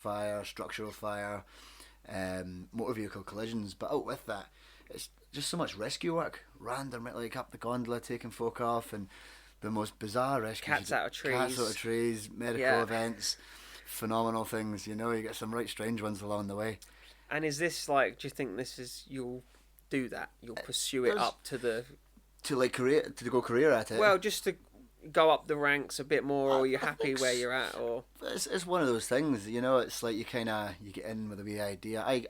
fire, structural fire, motor vehicle collisions. But out with that, it's just so much rescue work, random, like up the gondola, taking folk off, and the most bizarre rescues. Cats out of trees. Cats out of trees, medical events, phenomenal things. You know, you get some right strange ones along the way. And is this like? Do you think this is you'll do that? You'll pursue it up to the to go career at it. Well, just to go up the ranks a bit more, or you're happy where you're at, or it's one of those things, you know. It's like you get in with a wee idea. I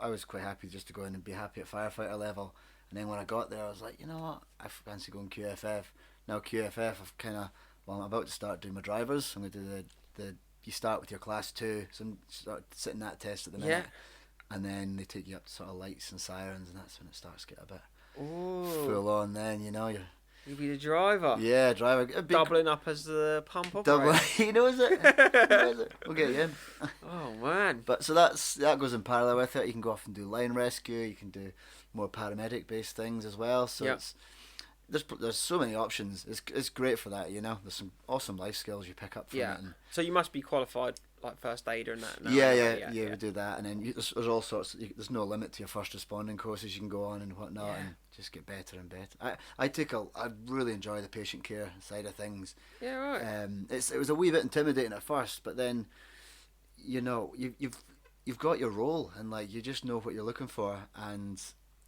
was quite happy just to go in and be happy at firefighter level, and then when I got there, I was like, you know what, I fancy going QFF. Now QFF, I'm about to start doing my drivers. I'm going to do the you start with your class 2, so I'm start sitting that test at the minute, and then they take you up to sort of lights and sirens, and that's when it starts to get a bit full on. Then you know you'll be the driver. Yeah, driver. Doubling up as the pump operator. He knows it. He knows it. We'll get you in. Oh man! But so that goes in parallel with it. You can go off and do line rescue. You can do more paramedic based things as well. So there's so many options. It's great for that. You know, there's some awesome life skills you pick up from it. And so you must be qualified like first aider and that. Yeah. We do that, and then there's all sorts. There's no limit to your first responding courses you can go on and whatnot, and just get better and better. I really enjoy the patient care side of things. Yeah, right. It was a wee bit intimidating at first, but then, you know, you've got your role, and like you just know what you're looking for, and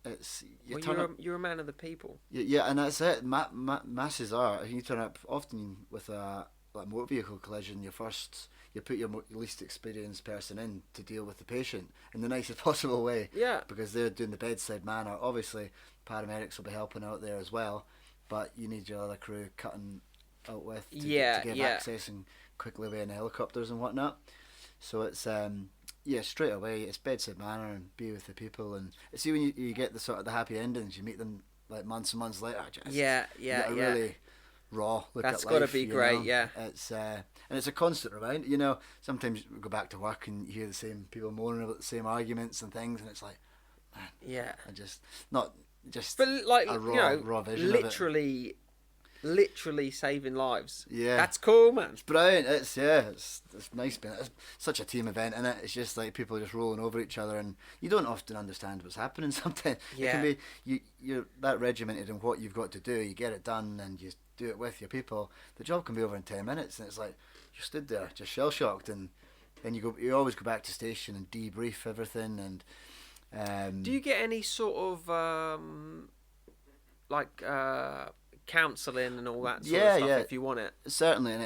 it's you're a man of the people. Yeah, and that's it. Masses are. You turn up often with a motor vehicle collision. You put your least experienced person in to deal with the patient in the nicest possible way. Yeah. Because they're doing the bedside manner. Obviously, paramedics will be helping out there as well, but you need your other crew cutting out with to give access and quickly away in helicopters and whatnot. So it's straight away it's bedside manner and be with the people, and see when you get the sort of the happy endings, you meet them like months and months later. Really raw look That's at life. That's got to be great, know? It's and it's a constant reminder, you know. Sometimes we go back to work and you hear the same people moaning about the same arguments and things, and it's like, man, but like a raw vision literally saving lives. Yeah, that's cool, man. It's brilliant. It's nice being it's such a team event, isn't it? It's just like people just rolling over each other, and you don't often understand what's happening sometimes. It can be you're that regimented in what you've got to do. You get it done and you do it with your people. The job can be over in 10 minutes, and it's like you stood there just shell shocked, and then you always go back to station and debrief everything. And do you get any sort of counselling and all that sort of stuff if you want it? Certainly, and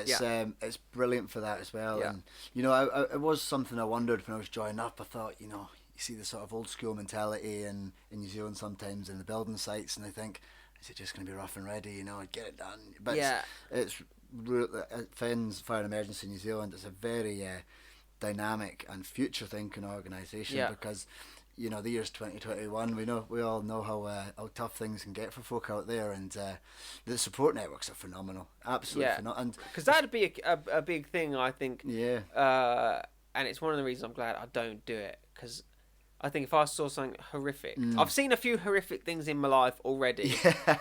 it's brilliant for that as well. And you know, it was something I wondered when I was joining up. I thought, you know, you see the sort of old school mentality in New Zealand sometimes in the building sites, and I think, is it just going to be rough and ready, you know, and get it done? But it's FENS, Fire and Emergency New Zealand, is a very dynamic and future thinking organisation because, you know, the year's 2021. We all know how tough things can get for folk out there, and the support networks are phenomenal, absolutely phenomenal. Because that'd be a big thing, I think. Yeah. And it's one of the reasons I'm glad I don't do it, because I think if I saw something horrific, I've seen a few horrific things in my life already,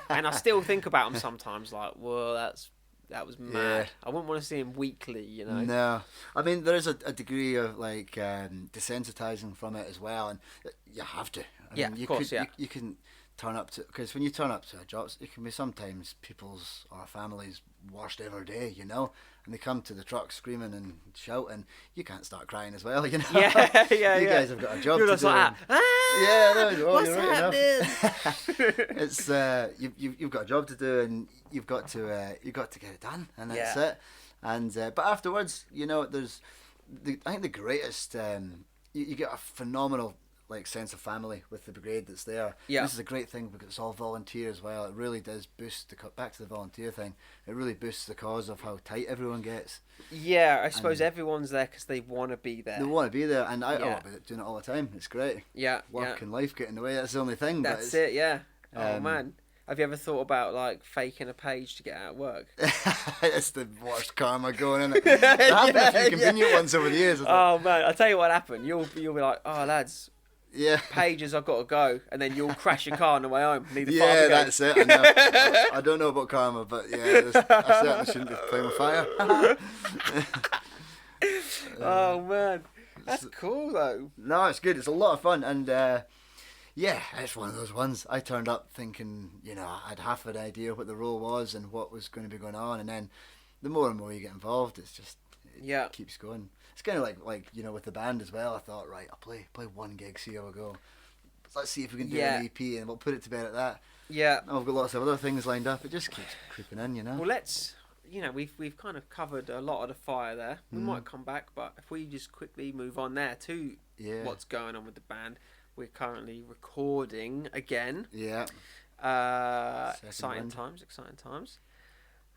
and I still think about them sometimes. Like, well, that was mad. Yeah. I wouldn't want to see him weekly, you know. No, I mean there is a degree of like desensitizing from it as well, and you have to. I mean, of course. You can turn up to, because when you turn up to a job, it can be sometimes people's or families' worst ever day, you know, and they come to the truck screaming and shouting. You can't start crying as well, you know. You guys have got a job to do. Like, what's you're right happening? It's you've got a job to do, and you've got to get it done, and that's it. And but afterwards, you know, I think the greatest you get a phenomenal like sense of family with the brigade that's there. This is a great thing because it's all volunteer as well. It really does boost back to the volunteer thing. It really boosts the cause of how tight everyone gets. I suppose everyone's there because they want to be there. They want to be there, and I want to be doing it all the time. It's great. Work and life get in the way. That's the only thing. That's it. Yeah. Oh man. Have you ever thought about like faking a page to get out of work? It's the worst karma going in it. It happened a few convenient ones over the years. Oh man, I'll tell you what happened. You'll be like, oh lads, pages, I've got to go, and then you'll crash your car on the way home. Need the fire brigade. That's it. I know. I don't know about karma, but I certainly shouldn't be playing with fire. Oh man. That's cool though. No, it's good. It's a lot of fun, and yeah, it's one of those ones. I turned up thinking, I had half an idea what the role was and what was going to be going on, and then the more and more you get involved, it keeps going. It's kind of like with the band as well. I thought, right, I'll play one gig, see how we go. Let's see if we can do an EP, and we'll put it to bed at that. Yeah. And we've got lots of other things lined up. It just keeps creeping in, Well, let's. We've kind of covered a lot of the fire there. We might come back, but if we just quickly move on there to what's going on with the band. We're currently recording again. Yeah. Exciting times.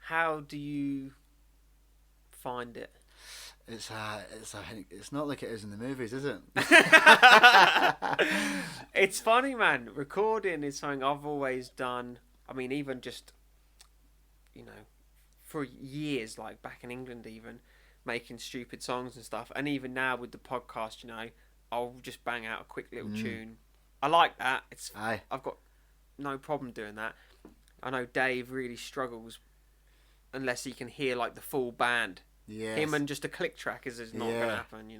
How do you find it? It's not like it is in the movies, is it? It's funny, man. Recording is something I've always done. I mean, even just, for years, like back in England, even making stupid songs and stuff. And even now with the podcast, I'll just bang out a quick little tune. I like that. I've got no problem doing that. I know Dave really struggles unless he can hear like the full band. Yes. Him and just a click track is not going to happen,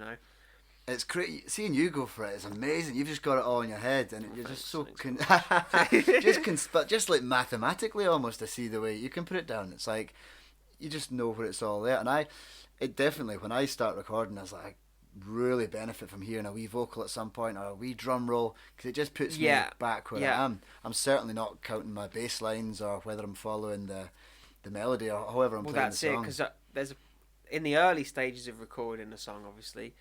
It's great. Seeing you go for it is amazing. You've just got it all in your head, and you're just so just like mathematically almost to see the way you can put it down. It's like you just know where it's all there. And it definitely, when I start recording, I was like, really benefit from hearing a wee vocal at some point or a wee drum roll, because it just puts me back where I am. I'm certainly not counting my bass lines or whether I'm following the melody or however I'm playing the song. Well, that's it, because in the early stages of recording a song, obviously,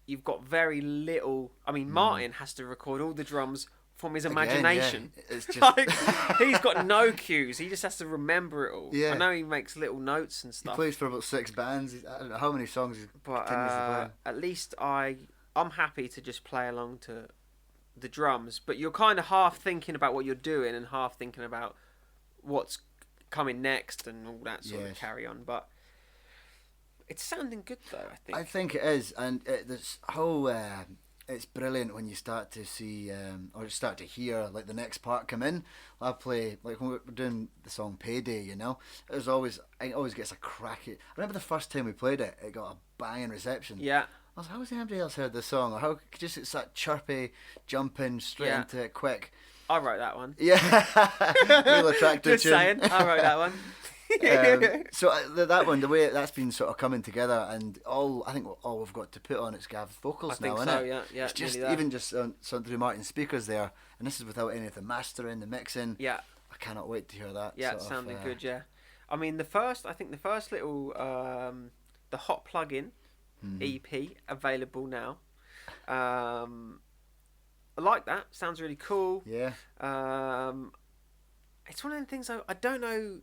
you've got very little. I mean, Martin has to record all the drums from his imagination. Yeah. It's just like, he's got no cues. He just has to remember it all. Yeah. I know he makes little notes and stuff. He plays for about 6 bands. I don't know how many songs he continues to play. At least I'm happy to just play along to the drums. But you're kind of half thinking about what you're doing and half thinking about what's coming next and all that sort of carry on. But it's sounding good though, I think it is, and there's how it's brilliant when you start to see or start to hear like the next part come in. I play like when we're doing the song "Payday," it always gets a crack. I remember the first time we played it, it got a banging reception. Yeah. I was like, how has anybody else heard this song? Or how just it's that chirpy, jumping straight into it quick. I wrote that one. Yeah, real attractive. Just saying, I wrote that one. So that one, the way that's been sort of coming together, and I think all we've got to put on it's Gav's vocals now, isn't it? Yeah. It's just even just through Martin's speakers there, and this is without any of the mastering, the mixing. Yeah. I cannot wait to hear that. Yeah, it's sounding good. Yeah, I mean the first little the hot plug-in EP available now. I like that. Sounds really cool. Yeah. It's one of the things I don't know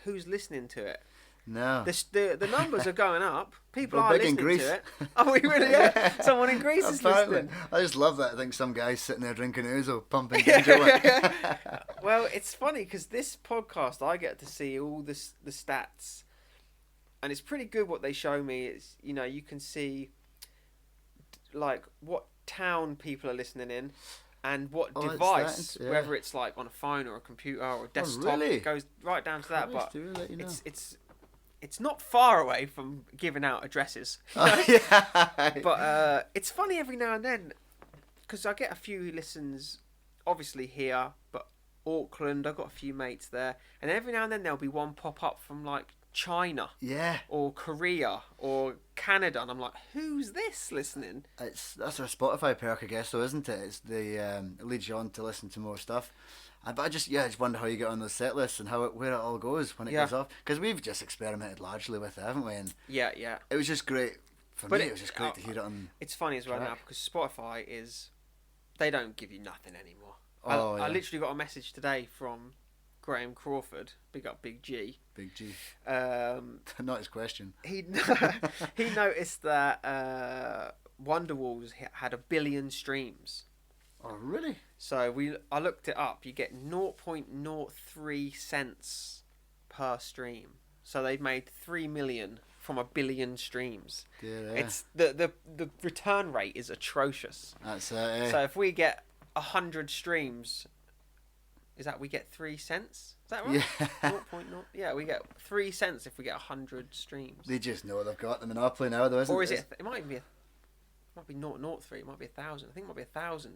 who's listening to it. No. The numbers are going up. People are big in listening Greece. to it. Oh, we really? Yeah. Someone in Greece is listening. I just love that. I think some guy's sitting there drinking ouzo, pumping ginger. Well, it's funny because this podcast, I get to see all the stats, and it's pretty good what they show me. It's you can see like what town people are listening in. And what device, whether it's like on a phone or a computer or a desktop, it goes right down to that. But it's not far away from giving out addresses. But it's funny every now and then because I get a few listens, obviously here, but Auckland, I've got a few mates there, and every now and then there'll be one pop up from like China, or Korea, or Canada, and I'm like, who's this listening? That's our Spotify perk, I guess, though, isn't it? It's it leads you on to listen to more stuff. But I just wonder how you get on those set lists and where it all goes when it goes off, because we've just experimented largely with it, haven't we? And it was just great for me. It was just great to hear it on. It's funny as well now because Spotify they don't give you nothing anymore. I literally got a message today from Graham Crawford, big up Big G. Big G. Not his question. He noticed that Wonderwalls had 1 billion streams. Oh, really? So I looked it up. You get 0.03 cents per stream. So they've made 3 million from 1 billion streams. Yeah. It's the return rate is atrocious. That's So if we get 100 streams, is that we get 3 cents? Is that right? Yeah. 0.0. Yeah, we get 3 cents if we get 100 streams. They just know they've got the monopoly now, though, isn't it? Or is it? It might even be. might be 0.03. It might be 1,000. I think it might be 1,000.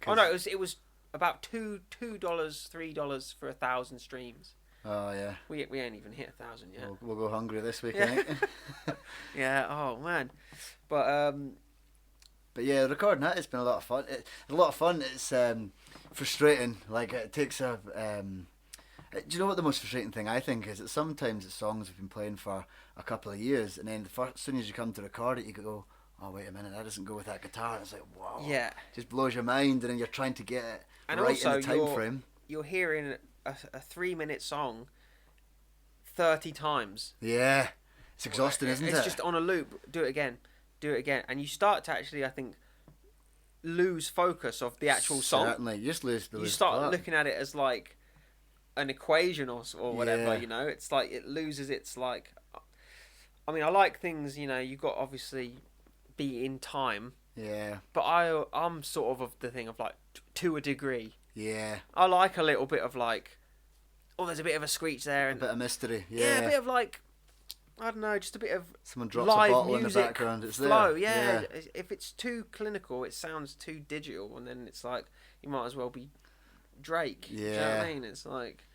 Oh no, it was about $2, $3 for 1,000 streams. Oh yeah. We ain't even hit 1,000 yet. We'll go hungry this week, Yeah. I think. Yeah. Oh man. But yeah, recording that, it's been a lot of fun. It's frustrating. Like, it takes a. Do you know what the most frustrating thing I think is? That sometimes it's songs we've been playing for a couple of years, and then as soon as you come to record it, you go, "Oh wait a minute, that doesn't go with that guitar." And it's like, wow. Yeah. Just blows your mind, and then you're trying to get it and right also in the time frame. You're hearing a 3-minute song 30 times. Yeah, it's exhausting, isn't it? It's just on a loop. Do it again, and you start to actually, I think, lose focus of the actual song. Certainly, you just lose. You start looking at it as like an equation or whatever. Yeah. You know, it's like it loses its like. I mean, I like things. You know, you got obviously be in time. Yeah. But I'm sort of the thing of like to a degree. Yeah. I like a little bit of like, oh, there's a bit of a screech there, and a bit of mystery. yeah, a bit of like, I don't know, just a bit of someone drops live a bottle music in the background. It's flow. there. Yeah. If it's too clinical, it sounds too digital, and then it's like you might as well be Drake. Yeah. Do you know what I mean? It's like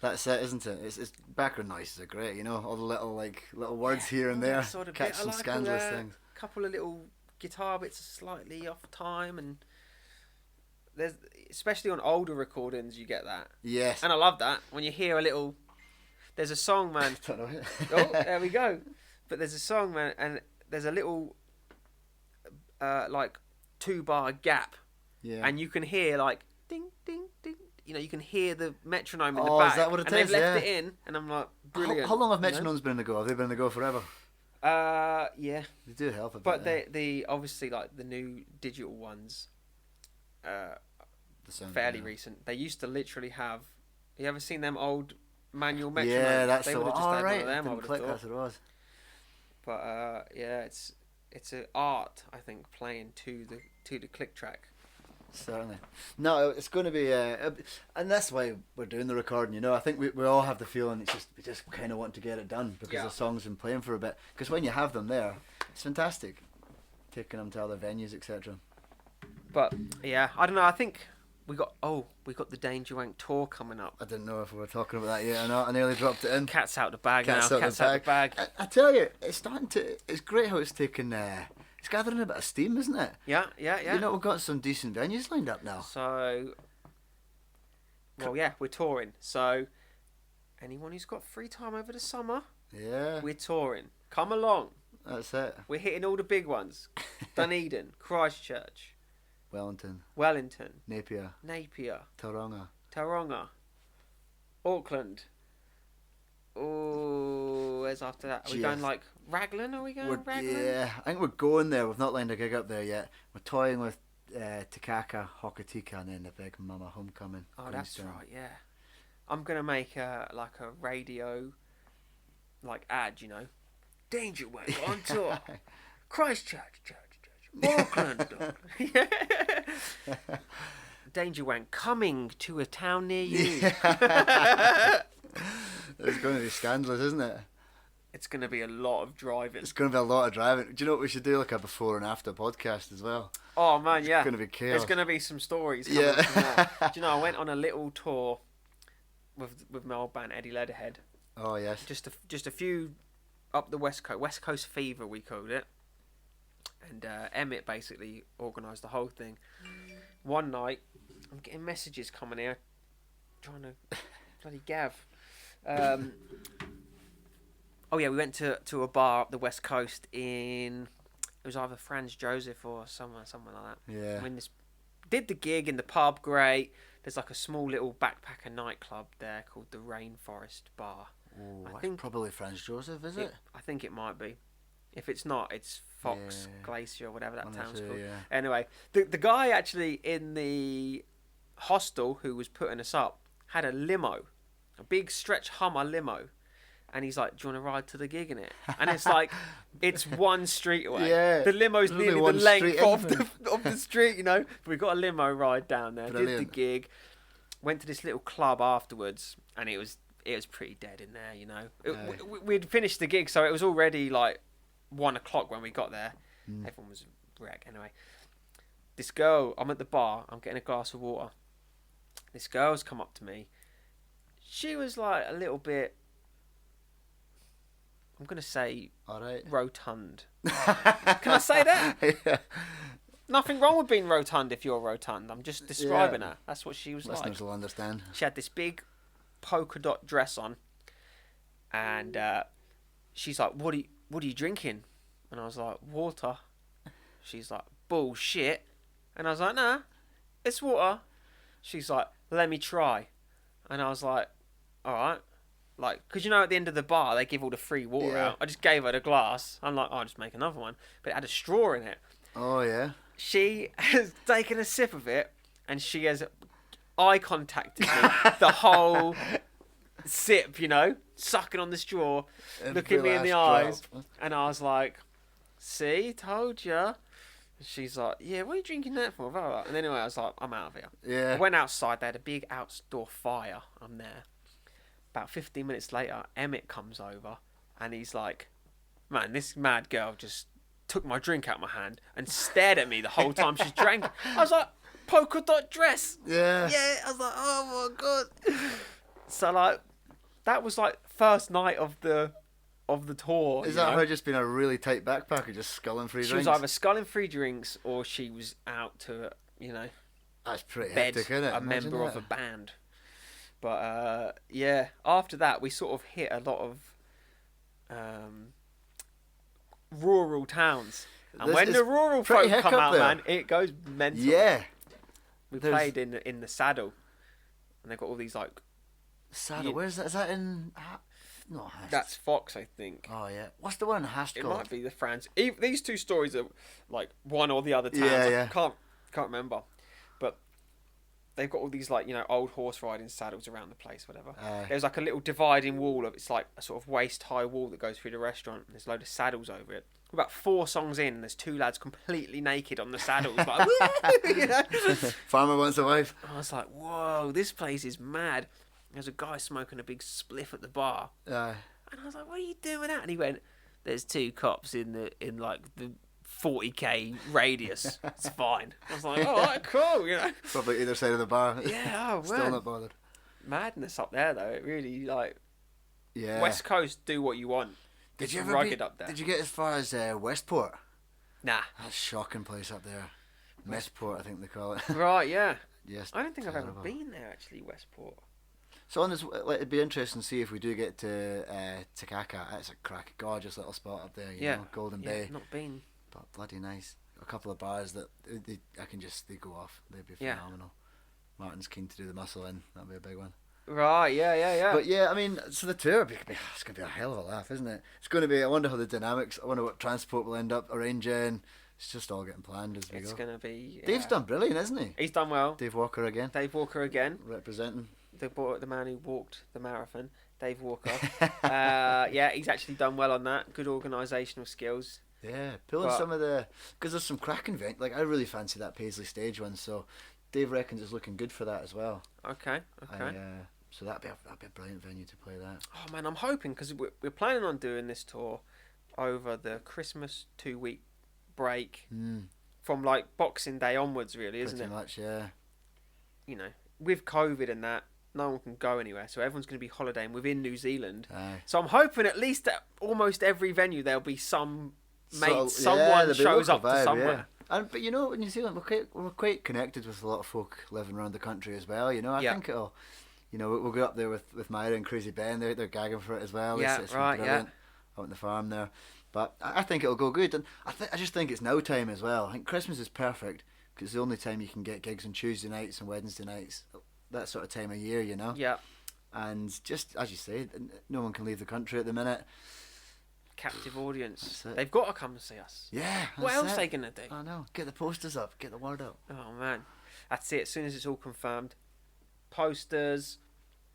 that's it, isn't it? It's background noises are great. You know, all the little words here and there, sort of catch bit. some I like scandalous things. A couple of little guitar bits are slightly off time, and there's especially on older recordings you get that. Yes. And I love that when you hear a little. There's a song, man. Don't know. Oh, there we go. But there's a song, man, and there's a little like 2-bar gap, and you can hear like ding ding ding. You know, you can hear the metronome in the back. Is that what it and is? they've left it in, and I'm like, brilliant. How long have metronomes been in the go? Have they been in the go forever? Yeah. They do help a bit. But they obviously like the new digital ones. Fairly recent. They used to literally have. You ever seen them old manual metronomes? Yeah, that's they the would one. have just had Right. one of them. I Didn't would click. have That's thought. what it was. But yeah, it's an art, I think, playing to the click track. Certainly. No, it's going to be, and that's why we're doing the recording. You know, I think we all have the feeling we just kind of want to get it done because the song's been playing for a bit. Because when you have them there, it's fantastic, taking them to other venues, etc. But yeah, I don't know. I think we got the Danger Wank tour coming up. I didn't know if we were talking about that yet or not. I nearly dropped it in. Cat's out the bag now. Cat's out the bag. I tell you, it's great how it's taken. It's gathering a bit of steam, isn't it? Yeah. You know, we've got some decent venues lined up now. So, well, yeah, we're touring. So, anyone who's got free time over the summer, we're touring. Come along. That's it. We're hitting all the big ones. Dunedin, Christchurch, Wellington, Napier, Tauranga, Auckland. Oh, where's after that? Are we going like Raglan? Are we going Raglan? Yeah, I think we're going there. We've not lined a gig up there yet. We're toying with Tikaka, Hokitika, and then the Big Mama Homecoming. Oh, that's right. Yeah, I'm gonna make a radio ad. You know, Danger Wank on tour, Christchurch, Auckland. Danger Wank coming to a town near you. It's going to be scandalous, isn't it? It's going to be a lot of driving. It's going to be a lot of driving. Do you know what we should do? Like a before and after podcast as well. Oh man, yeah. It's going to be chaos. There's going to be some stories coming from that. Do you know, I went on a little tour with my old band Eddie Leatherhead. Oh yes. Just a few up the West Coast Fever we called it. And Emmett basically organised the whole thing. One night, I'm getting messages coming here, trying to bloody gav. Oh yeah, we went to a bar up the West Coast it was either Franz Joseph or somewhere like that. Yeah. Did the gig in the pub, great. There's like a small little backpacker nightclub there called the Rainforest Bar. Oh, I think probably Franz Joseph, is it? I think it might be. If it's not, it's Fox Glacier or whatever that town's called. Yeah. Anyway, the guy actually in the hostel who was putting us up had a limo, a big stretch Hummer limo, and he's like, "Do you want to ride to the gig in it?" And it's like, it's one street away. Yeah, the limo's only nearly one the length street of the street, you know. But we got a limo ride down there, Brilliant. did the gig, went to this little club afterwards, and it was pretty dead in there, you know. We'd finished the gig, so it was already like 1 o'clock when we got there. Everyone was wreck. Anyway, this girl, I'm at the bar, I'm getting a glass of water. This girl's come up to me. She was like a little bit, I'm going to say, All right. rotund. Can I say that? Yeah. Nothing wrong with being rotund if you're rotund. I'm just describing her. That's what she was Listeners like. will understand. She had this big polka dot dress on, and she's like, "What are you drinking?" And I was like, "Water." She's like, "Bullshit." And I was like, "Nah, it's water." She's like, "Let me try." And I was like, "All right." Like, because you know, at the end of the bar, they give all the free water out. I just gave her the glass. I'm like, "Oh, I'll just make another one." But it had a straw in it. Oh, yeah. She has taken a sip of it, and she has eye contacted me the whole sip, you know, sucking on the straw, looking me in the eyes. And I was like, "See, told ya." She's like, "Yeah, what are you drinking that for?" And anyway, I was like, "I'm out of here." Yeah. I went outside. They had a big outdoor fire. I'm there. About 15 minutes later, Emmett comes over, and he's like, "Man, this mad girl just took my drink out of my hand and stared at me the whole time she drank." I was like, "Polka dot dress." Yeah. Yeah. I was like, "Oh my god." So like, that was like first night of the tour. Is that her just being a really tight backpacker, just sculling free She drinks? was either sculling free drinks or she was out to, you know, That's pretty bed hectic, isn't it? a Imagine member that. of a band. But yeah, after that we sort of hit a lot of rural towns, and when the rural folk come out, man, it goes mental. Yeah. We played in the Saddle, and they've got all these like Saddle. Where's that? Is that in? No, Hast. That's Fox, I think. Oh yeah. What's the one in Hast It called? might be the France. These two stories are like one or the other towns. Yeah. I can't remember, but they've got all these like, you know, old horse riding saddles around the place, whatever. There's like a little dividing wall it's like a sort of waist high wall that goes through the restaurant, and there's a load of saddles over it. We're about 4 songs in, and there's 2 lads completely naked on the saddles, like, woo, you know? Farmer wants a wife. I was like, whoa, this place is mad. There's a guy smoking a big spliff at the bar, and I was like, "What are you doing with that?" And he went, "There's 2 cops in like the 40k radius. It's fine." I was like, "All right, cool," you know. Probably either side of the bar. Yeah, oh Still man. not bothered. Madness up there though. It really like. Yeah. West Coast, do what you want. Did you ever rugged up there? Did you get as far as Westport? Nah. That's a shocking place up there. Westport, I think they call it. Right, yeah. Yes. I don't think I've ever terrible. been there actually, Westport. So on this, it'd be interesting to see if we do get to Takaka. That's a gorgeous little spot up there. You know, Golden Bay. Not been. But bloody nice. A couple of bars that they go off. They'd be Yeah. phenomenal. Martin's keen to do the muscle in. That'd be a big one. Right, yeah. But yeah, I mean, so the tour, it's going to be a hell of a laugh, isn't it? It's going to be, I wonder how the dynamics, I wonder what transport will end up arranging. It's just all getting planned as we go. It's going to be... Dave's done brilliant, isn't he? He's done well. Dave Walker again. Dave Walker again. Representing. The man who walked the marathon. Dave Walker. Yeah, he's actually done well on that. Good organisational skills. Yeah, pulling some of the... Because there's some cracking event. Like, I really fancy that Paisley stage one, so Dave reckons it's looking good for that as well. Okay. So that'd be a brilliant venue to play that. Oh man, I'm hoping, because we're planning on doing this tour over the Christmas 2-week break from like Boxing Day onwards, really, isn't it? Pretty much, yeah. You know, with COVID and that, no one can go anywhere, so everyone's going to be holidaying within New Zealand. Aye. So I'm hoping at least at almost every venue there'll be some mate, there'll be shows up local to vibe, somewhere. Yeah. But you know, in New Zealand, we're quite connected with a lot of folk living around the country as well. You know, I think it'll. You know, we'll go up there with Myra and Crazy Ben. They're gagging for it as well. It's right, brilliant out on the farm there. But I think it'll go good, and I just think it's now time as well. I think Christmas is perfect because it's the only time you can get gigs on Tuesday nights and Wednesday nights. That sort of time of year, you know. Yeah. And just as you say, no one can leave the country at the minute. Captive audience. They've got to come and see us. Yeah. What else are they gonna do? I know. Get the posters up. Get the word out. Oh man, that's it. As soon as it's all confirmed, posters,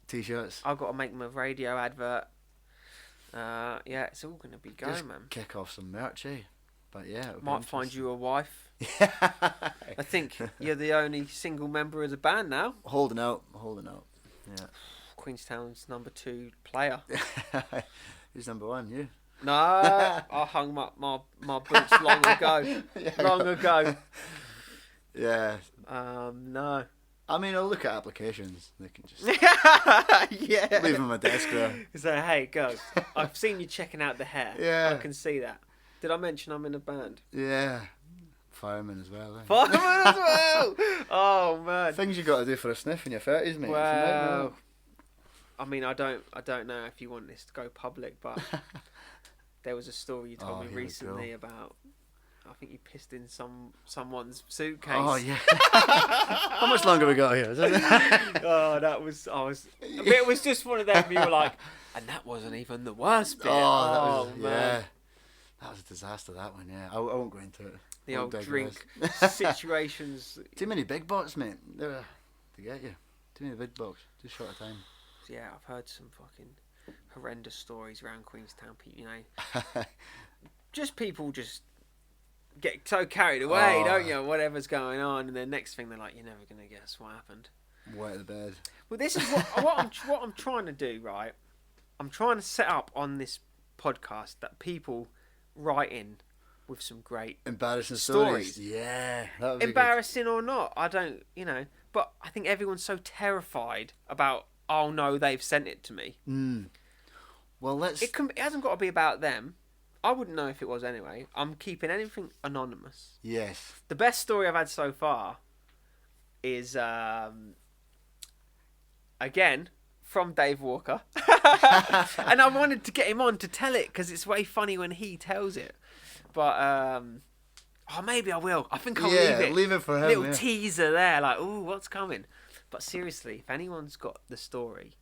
T-shirts. I've got to make them a radio advert. Yeah, it's all gonna be going, Just man. kick off some merch, eh? But yeah, Might find you a wife. Yeah. I think you're the only single member of the band now. Holding out. Yeah. Queenstown's number 2 player. Who's number 1? You. No, I hung my boots long ago. Long ago. Yeah. No. I mean, I'll look at applications. They can just Yeah. leave them on my desk there. So, hey, go. I've seen you checking out the hair. Yeah. I can see that. Did I mention I'm in a band? Yeah. Fireman as well. Eh? Fireman as well! Oh, man. Things you got to do for a sniff in your 30s, mate. Well, I mean, I don't know if you want this to go public, but there was a story you told me recently about. I think you pissed in someone's suitcase. Oh yeah. How much longer we got here? Oh, it was just one of them. You were like, and that wasn't even the worst bit. Oh, man. Yeah. That was a disaster. That one. Yeah. I won't go into it. The old drink situations. Too many big box, mate. They're to get you. Too many big box. Too short a time. Yeah, I've heard some fucking horrendous stories around Queenstown. You know, just people just get so carried away, don't you? Whatever's going on, and then next thing they're like, "You're never gonna guess what happened." Wet the bed. Well, this is what I'm trying to do, right? I'm trying to set up on this podcast that people write in with some great embarrassing stories. Yeah, that would be embarrassing or not, I don't, But I think everyone's so terrified about. Oh no, they've sent it to me. Well, It hasn't got to be about them. I wouldn't know if it was anyway. I'm keeping anything anonymous. Yes. The best story I've had so far is again from Dave Walker, and I wanted to get him on to tell it because it's way funny when he tells it. But maybe I will. I think I'll leave it. Leave it for him. Little teaser there, like, ooh, what's coming? But seriously, if anyone's got a story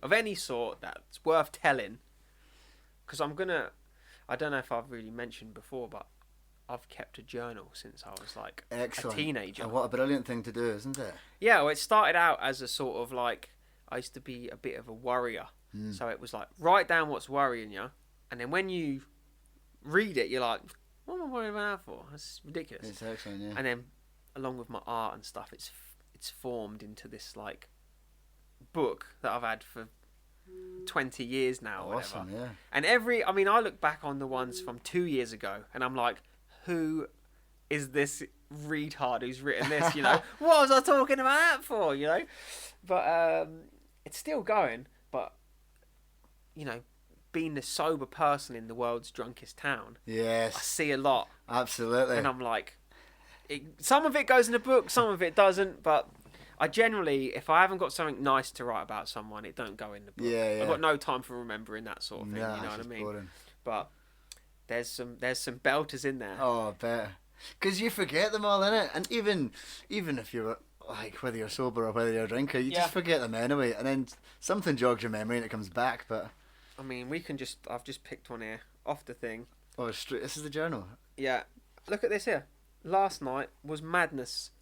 of any sort that's worth telling, because I don't know if I've really mentioned before, but I've kept a journal since I was like a teenager. And what a brilliant thing to do, isn't it? Yeah, well, it started out as a sort of like, I used to be a bit of a worrier. So it was like, write down what's worrying you, and then when you read it, you're like, what am I worrying about that for? That's ridiculous. It's excellent, yeah. And then along with my art and stuff, it's formed into this like book that I've had for 20 years now. Awesome, whatever. Yeah. And I look back on the ones from 2 years ago and I'm like, who is this retard who's written this, what was I talking about that for, But it's still going, but being the sober person in the world's drunkest town, yes, I see a lot. Absolutely. And I'm like, some of it goes in a book, some of it doesn't, but I generally, if I haven't got something nice to write about someone, it don't go in the book. Yeah. I've got no time for remembering that sort of thing, No, you know what I mean? Boring. But there's some belters in there. Oh, I bet. Because you forget them all, innit? And even if you're, like, whether you're sober or whether you're a drinker, you just forget them anyway, and then something jogs your memory and it comes back, but... I mean, I've just picked one here, off the thing. Oh, this is the journal? Yeah. Look at this here. Last night was madness.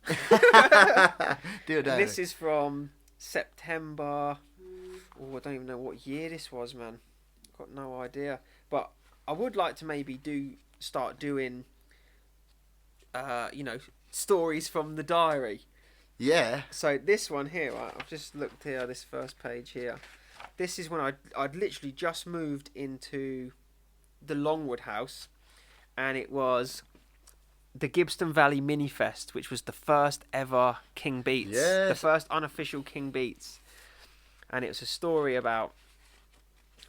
Dear Diary. This is from September. Oh, I don't even know what year this was, man. Got no idea. But I would like to maybe start doing, stories from the diary. Yeah. So this one here, right, I've just looked here, this first page here. This is when I'd literally just moved into the Longwood house, and it was the Gibston Valley Mini Fest, which was the first ever King Beats. Yes. The first unofficial King Beats. And it was a story about...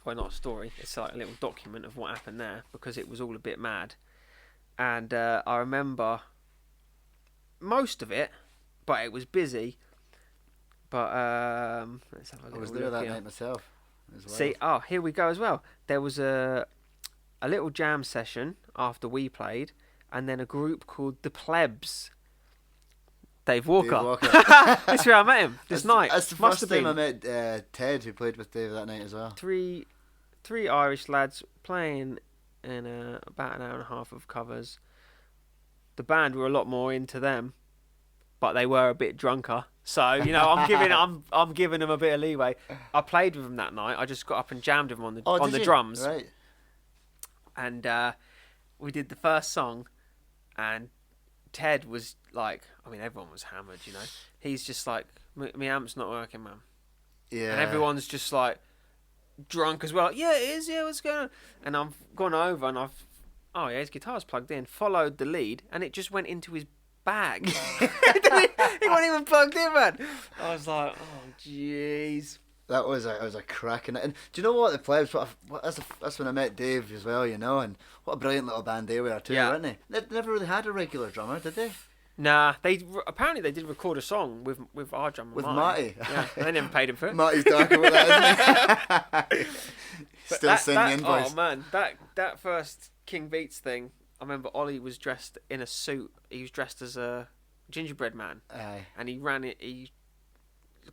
Well, not a story. It's like a little document of what happened there, because it was all a bit mad. And I remember most of it, but it was busy. But let's have a look. I was there that night myself as well. See, here we go as well. There was a little jam session after we played, and then a group called the Plebs. Dave Walker. That's where I met him this night. That's the first time I met Ted, who played with Dave that night as well. Three Irish lads playing in about an hour and a half of covers. The band were a lot more into them, but they were a bit drunker. So I'm giving them a bit of leeway. I played with them that night. I just got up and jammed with them on the drums. Right. And we did the first song, and Ted was like, I mean, everyone was hammered, He's just like, my amp's not working, man. Yeah. And everyone's just like, drunk as well. Yeah, it is. Yeah, what's going on? And I've gone over and oh yeah, his guitar's plugged in. Followed the lead, and it just went into his bag. He wasn't even plugged in, man. I was like, oh jeez. That was a cracking. And do you know what the Plebs? That's when I met Dave as well, you know. And what a brilliant little band they were too, weren't they? They never really had a regular drummer, did they? Nah, apparently they did record a song with our drummer. With Marty. Yeah, they never paid him for it. Marty's dark about that, isn't he? Still sending the invoice. Oh man, that first King Beats thing. I remember Ollie was dressed in a suit. He was dressed as a gingerbread man. Aye. And he ran it. He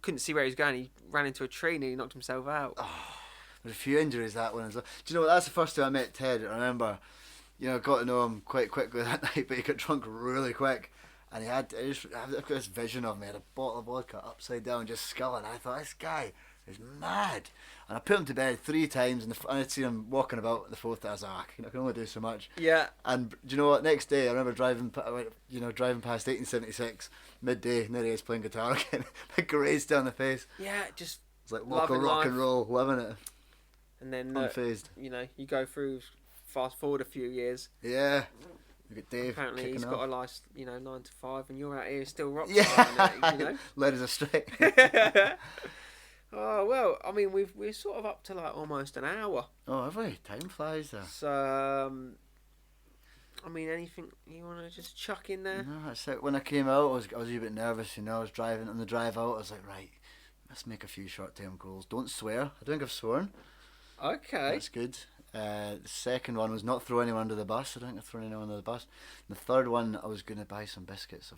couldn't see where he was going. He ran into a tree and he knocked himself out. Oh, there's a few injuries that one as well. Do you know what? That's the first time I met Ted. I remember, got to know him quite quickly that night, but he got drunk really quick. And I've got this vision of me, had a bottle of vodka upside down, just sculling. I thought, this guy is mad. And I put him to bed 3 times, and I'd seen him walking about the 4th. I was like, I can only do so much. Yeah. And do you know what? Next day, I remember driving past 1876, midday, and there he is playing guitar again. Big graze down the face. Yeah, just. It's like local rock and roll, loving it. And then, unfazed. You go through, fast forward a few years. Yeah. Look at Dave. Apparently he's got a life, 9 to 5, and you're out here still rock star. Led us astray. Oh well, I mean we're sort of up to like almost an hour. Oh, have we? Time flies there. So, I mean, anything you want to just chuck in there? No, that's it. When I came out, I was a bit nervous. I was driving on the drive out. I was like, right, let's make a few short-term goals. Don't swear. I don't think I've sworn. Okay. That's good. The second one was not throw anyone under the bus. I don't think I've thrown anyone under the bus. And the third one, I was going to buy some biscuits.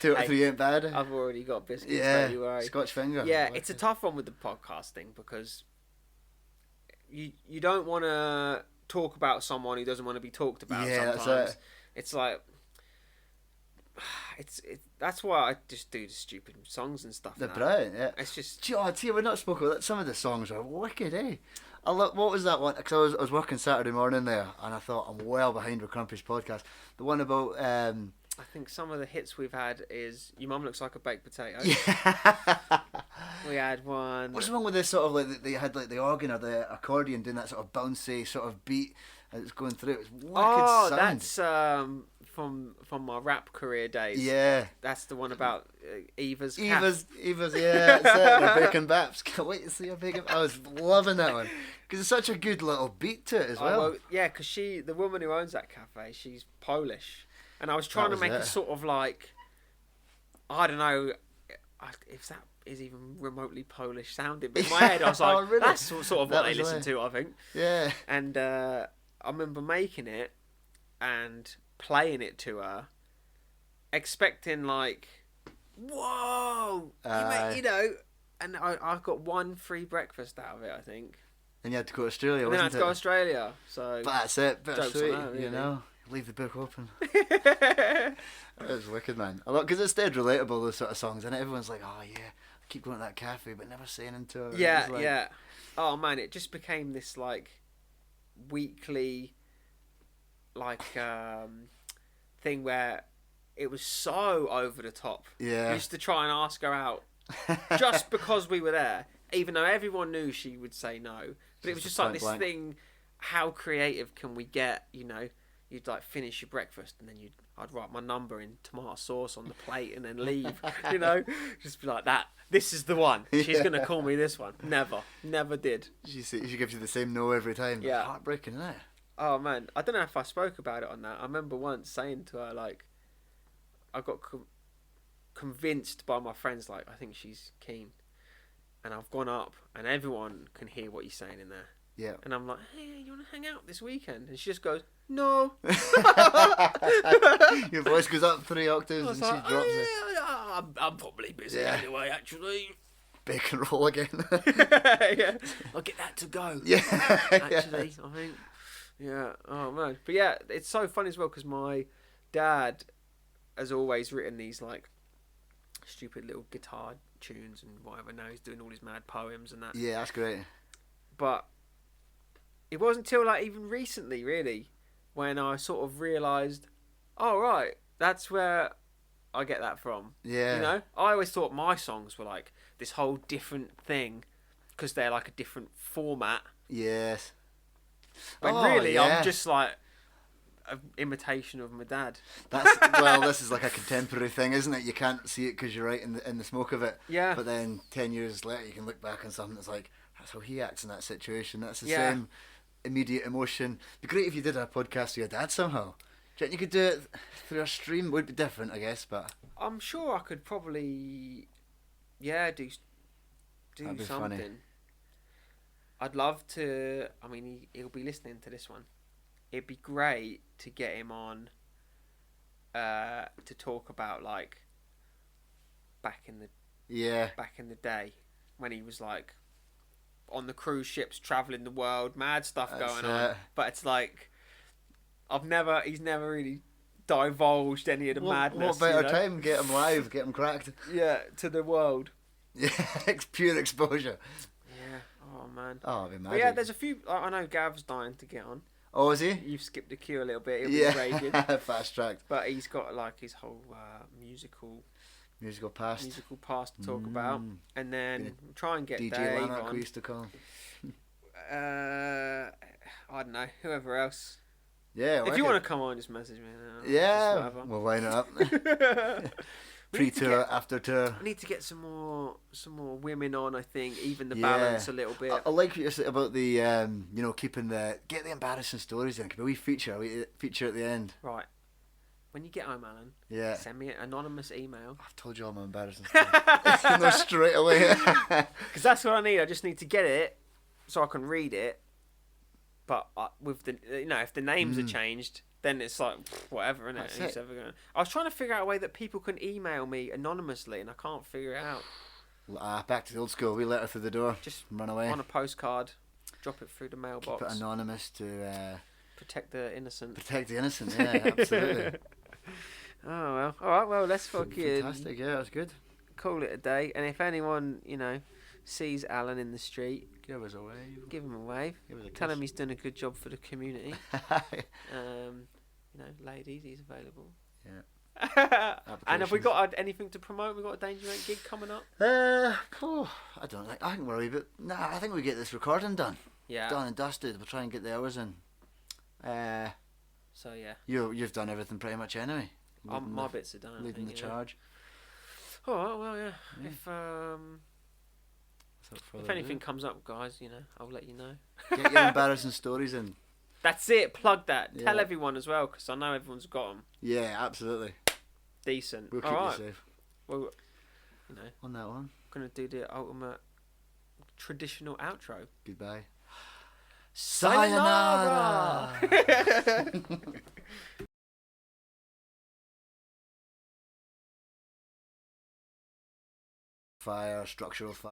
2 or 3 ain't bad. I've already got biscuits. Yeah, don't you worry. Scotch finger. Yeah, it's a tough one with the podcasting because you don't want to talk about someone who doesn't want to be talked about. Yeah, sometimes. that's it. It's like that's why I just do the stupid songs and stuff. They're brilliant. Yeah, it's just. I tell you, we're not spoken about that. Some of the songs are wicked, eh? What was that one? Because I was working Saturday morning there, and I thought I'm well behind with Crumpy's podcast. The one about I think some of the hits we've had is "Your Mum Looks Like a Baked Potato." Yeah. We had one. What's wrong with this sort of like they had like the organ or the accordion doing that sort of bouncy sort of beat as it's going through? It was wicked sound. That's from my rap career days. Yeah. That's the one about Eva's. Eva's, yeah, that's it. The bacon baps. Can't wait to see a bacon. I was loving that one because it's such a good little beat to it as well. Yeah, because the woman who owns that cafe, she's Polish, and I was trying to make it sort of like, I don't know, if that is even remotely Polish sounding, but in my head I was like, really? That's sort of what they listen to, I think. Yeah. And I remember making it and playing it to her, expecting like, whoa, and I got one free breakfast out of it, I think. And you had to go to Australia, and then I had to go to Australia, so. But that's it, bittersweet, really. Leave the book open. It was wicked, man. A lot because it's dead relatable, those sort of songs, and everyone's like, "Oh yeah, I keep going to that cafe, but never saying into her." Yeah, yeah. Oh man, it just became this like weekly, like thing where it was so over the top. Yeah. I used to try and ask her out just because we were there, even though everyone knew she would say no. But it was just like this thing. How creative can we get? You'd like finish your breakfast and then I'd write my number in tomato sauce on the plate and then leave. Just be like that. This is the one. She's gonna call me this one. Never did. She gives you the same no every time. Yeah, heartbreaking, isn't it? Oh man, I don't know if I spoke about it on that. I remember once saying to her like, I got convinced by my friends like I think she's keen, and I've gone up and everyone can hear what you're saying in there. Yeah. And I'm like, hey, you want to hang out this weekend? And she just goes, no. Your voice goes up 3 octaves and like, she drops it. I'm probably busy anyway, actually. Bacon roll again. Yeah. I'll get that to go. Yeah. Actually, I think. Yeah. Oh, man. But yeah, it's so funny as well because my dad has always written these like stupid little guitar tunes and whatever. Now he's doing all his mad poems and that. Yeah, that's great. But it wasn't until like even recently, really, when I sort of realised, oh right, that's where I get that from. Yeah. I always thought my songs were like this whole different thing, because they're like a different format. Yes. When really, I'm just like an imitation of my dad. This is like a contemporary thing, isn't it? You can't see it because you're right in the smoke of it. Yeah. But then 10 years later, you can look back on something that's like, that's how he acts in that situation. That's the same immediate emotion. It'd be great if you did a podcast with your dad somehow. Do you think you could do it through a stream? It would be different, I guess, but I'm sure I could probably, do that'd be something. funny. I'd love to. I mean, he'll be listening to this one. It'd be great to get him on to talk about like back in the day when he was like on the cruise ships, traveling the world, mad stuff going on. But it's like he's never really divulged any of the madness. What better time? Get him live, get him cracked. Yeah, to the world. Yeah, it's pure exposure. Yeah. Oh man. Oh, it'd be magic. But yeah, there's a few. I know Gav's dying to get on. Oh, is he? You've skipped the queue a little bit. He'll be raging. Fast tracked. But he's got like his whole musical past to talk about, and then try and get DJ Dave Lanark, on. we used to call him. I don't know, whoever else. Yeah. If you want to come on, just message me. Yeah. We'll line it up. Pre-tour, after tour. I need to get some more women on. I think even the balance a little bit. I like what you said about the keeping get the embarrassing stories in. Could we feature at the end? Right. When you get home, Alan, send me an anonymous email. I've told you all my embarrassing stories. No, straight away. Because that's what I need. I just need to get it so I can read it. But with the if the names are changed, then it's like whatever, isn't it? Who's ever gonna... I was trying to figure out a way that people can email me anonymously, and I can't figure it out. Back to the old school. We let her through the door. Just run away on a postcard. Drop it through the mailbox. Keep it anonymous to protect the innocent. Protect the innocent. Yeah, absolutely. Oh well. All right. Well, let's fucking fantastic. Yeah, that's good. Call it a day. And if anyone sees Alan in the street, give us a wave. Give him a wave. Tell him he's done a good job for the community. Ladies, he's available. Yeah. And have we got anything to promote? We got a Danger Rate gig coming up. I don't think. I think we're a wee bit. Nah, I think we get this recording done. Yeah. Done and dusted. We'll try and get the hours in. So yeah. You've done everything pretty much anyway. My bits are done. Leading the charge. All right. Well, yeah. If anything comes up, guys, I'll let you know. Get your embarrassing stories in. That's it. Plug that. Yeah. Tell everyone as well, because I know everyone's got them. Yeah, absolutely. Decent. We'll keep you safe. Well, on that one, I'm gonna do the ultimate traditional outro. Goodbye. Sayonara. Fire, structural fire.